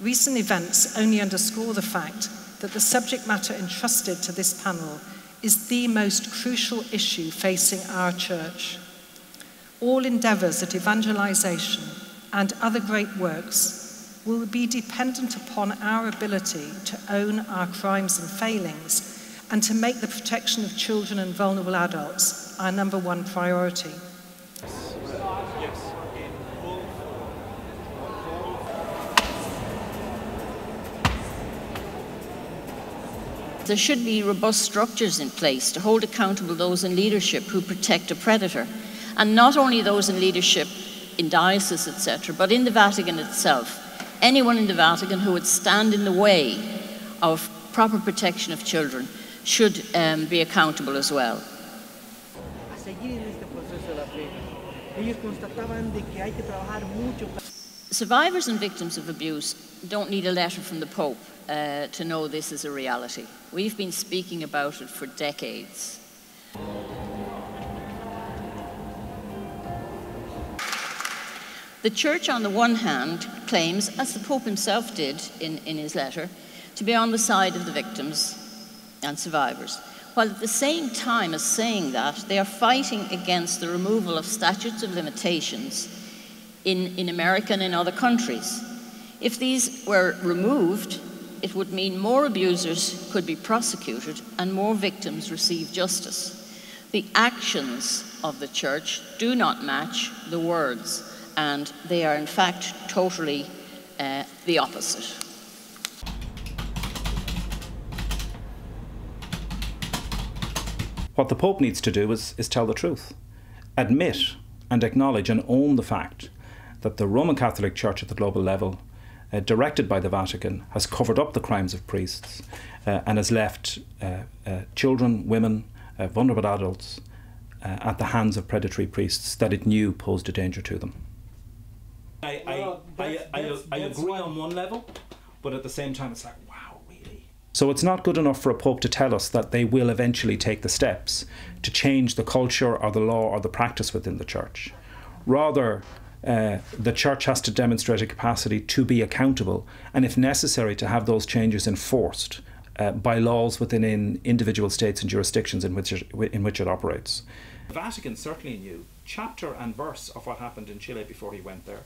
Recent events only underscore the fact that the subject matter entrusted to this panel is the most crucial issue facing our Church. All endeavours at evangelisation and other great works will be dependent upon our ability to own our crimes and failings and to make the protection of children and vulnerable adults our number one priority. There should be robust structures in place to hold accountable those in leadership who protect a predator, and not only those in leadership in dioceses, etc., but in the Vatican itself. Anyone in the Vatican who would stand in the way of proper protection of children should be accountable as well. Survivors and victims of abuse don't need a letter from the Pope to know this is a reality. We've been speaking about it for decades. The Church, on the one hand, claims, as the Pope himself did in his letter, to be on the side of the victims and survivors, while at the same time as saying that, they are fighting against the removal of statutes of limitations in America and in other countries. If these were removed, it would mean more abusers could be prosecuted and more victims receive justice. The actions of the Church do not match the words, and they are in fact totally the opposite. What the Pope needs to do is tell the truth. Admit and acknowledge and own the fact that the Roman Catholic Church at the global level, directed by the Vatican, has covered up the crimes of priests and has left children, women, vulnerable adults at the hands of predatory priests that it knew posed a danger to them. I agree on one level, but at the same time it's like, wow, really? So it's not good enough for a Pope to tell us that they will eventually take the steps to change the culture or the law or the practice within the Church. Rather, the Church has to demonstrate a capacity to be accountable and, if necessary, to have those changes enforced by laws within individual states and jurisdictions in which it operates. The Vatican certainly knew chapter and verse of what happened in Chile before he went there.